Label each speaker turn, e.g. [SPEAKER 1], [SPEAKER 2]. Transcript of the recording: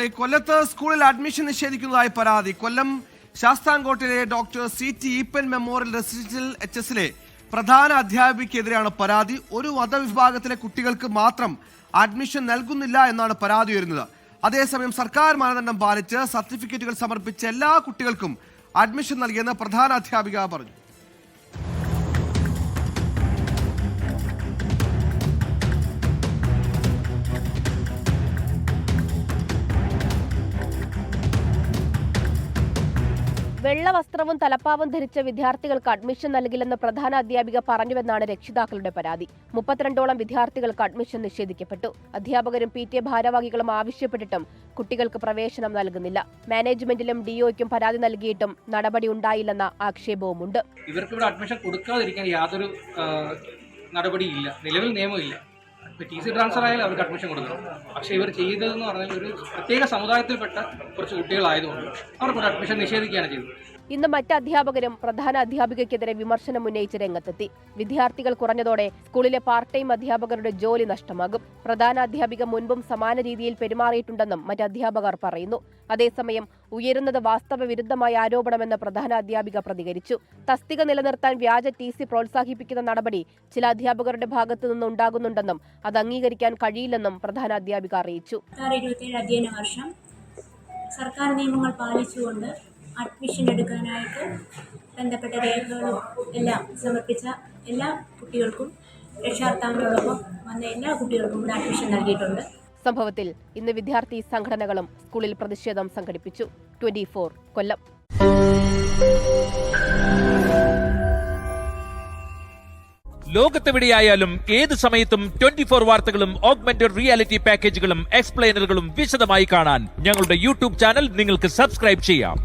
[SPEAKER 1] മുരളി, കൊല്ലത്ത് സ്കൂളിൽ അഡ്മിഷൻ നിഷേധിക്കുന്നതായി പരാതി. കൊല്ലം ശാസ്താംകോട്ടിലെ doctor CT Eapen memorial residential HSലെ പ്രധാന അധ്യാപികയ്ക്കെതിരെയാണ് പരാതി. ഒരു മതവിഭാഗത്തിലെ കുട്ടികൾക്ക് മാത്രം അഡ്മിഷൻ നൽകുന്നില്ല എന്നാണ് പരാതി ഉയരുന്നത്. അതേസമയം സർക്കാർ മാനദണ്ഡം പാലിച്ച് സർട്ടിഫിക്കറ്റുകൾ സമർപ്പിച്ച എല്ലാ കുട്ടികൾക്കും അഡ്മിഷൻ നൽകിയെന്ന് പ്രധാന അധ്യാപിക പറഞ്ഞു.
[SPEAKER 2] വെള്ള വസ്ത്രവും തലപ്പാവും ധരിച്ച വിദ്യാർത്ഥികൾക്ക് അഡ്മിഷൻ നൽകില്ലെന്ന് പ്രധാന അധ്യാപിക പറഞ്ഞുവെന്നാണ് രക്ഷിതാക്കളുടെ പരാതി. 32ഓളം വിദ്യാർത്ഥികൾക്ക് അഡ്മിഷൻ നിഷേധിക്കപ്പെട്ടു. അധ്യാപകരും PTA ഭാരവാഹികളും ആവശ്യപ്പെട്ടിട്ടും കുട്ടികൾക്ക് പ്രവേശനം നൽകുന്നില്ല. മാനേജ്മെന്റിലും DOയ്ക്കും പരാതി നൽകിയിട്ടും നടപടി ഉണ്ടായില്ലെന്ന ആക്ഷേപവുമുണ്ട്.
[SPEAKER 3] ഇവർക്ക് ഇവിടെ അഡ്മിഷൻ കൊടുക്കാതിരിക്കാൻ യാതൊരു നടപടിയില്ല, നിലവിൽ നിയമമില്ല. TC ട്രാൻസ്ഫർ ആയാലും അവർക്ക് അഡ്മിഷൻ കൊടുക്കണം. പക്ഷേ ഇവർ ചെയ്തതെന്ന് പറഞ്ഞാൽ ഒരു പ്രത്യേക സമുദായത്തിൽപ്പെട്ട കുറച്ച് കുട്ടികളായതുകൊണ്ട് അവർക്ക് അഡ്മിഷൻ നിഷേധിക്കുകയാണ് ചെയ്തത്.
[SPEAKER 2] ഇന്ന് മറ്റ് അധ്യാപകരും പ്രധാന അധ്യാപികയ്ക്കെതിരെ വിമർശനം ഉന്നയിച്ച് രംഗത്തെത്തി. വിദ്യാർത്ഥികൾ കുറഞ്ഞതോടെ സ്കൂളിലെ പാർട്ട് ടൈം അധ്യാപകരുടെ ജോലി നഷ്ടമാകും. പ്രധാന അധ്യാപിക മുൻപും സമാന രീതിയിൽ പെരുമാറിയിട്ടുണ്ടെന്നും മറ്റ് അധ്യാപകർ പറയുന്നു. അതേസമയം ഉയരുന്നത് വാസ്തവ വിരുദ്ധമായ ആരോപണമെന്ന് പ്രധാന അധ്യാപിക പ്രതികരിച്ചു. തസ്തിക നിലനിർത്താൻ വ്യാജ TC പ്രോത്സാഹിപ്പിക്കുന്ന നടപടി ചില അധ്യാപകരുടെ ഭാഗത്തു നിന്ന് ഉണ്ടാകുന്നുണ്ടെന്നും അത് അംഗീകരിക്കാൻ കഴിയില്ലെന്നും പ്രധാന അധ്യാപിക അറിയിച്ചു.
[SPEAKER 4] അധ്യയന വർഷം സർക്കാർ നിയമങ്ങൾ പാലിച്ചുകൊണ്ട് അഡ്മിഷൻ എടുക്കാനായിട്ട് ബന്ധപ്പെട്ട രേഖകളും എല്ലാം സമർപ്പിച്ച എല്ലാ കുട്ടികൾക്കും രക്ഷാകർത്താക്കളോടൊപ്പം വന്ന എല്ലാ കുട്ടികൾക്കും ഇവിടെ അഡ്മിഷൻ നൽകിയിട്ടുണ്ട്.
[SPEAKER 2] സംഭവത്തിൽ ഇന്ന് വിദ്യാർത്ഥി സംഘടനകളും സ്കൂളിൽ പ്രതിഷേധം സംഘടിപ്പിച്ചു. 24 കൊല്ലം.
[SPEAKER 5] ലോകത്തെവിടെയായാലും ഏത് സമയത്തും 24 വാർത്തകളും ഓഗ്മെന്റഡ് റിയാലിറ്റി പാക്കേജുകളും എക്സ്പ്ലെയിനറുകളും വിശദമായി കാണാൻ ഞങ്ങളുടെ YouTube ചാനൽ നിങ്ങൾക്ക് സബ്സ്ക്രൈബ് ചെയ്യാം.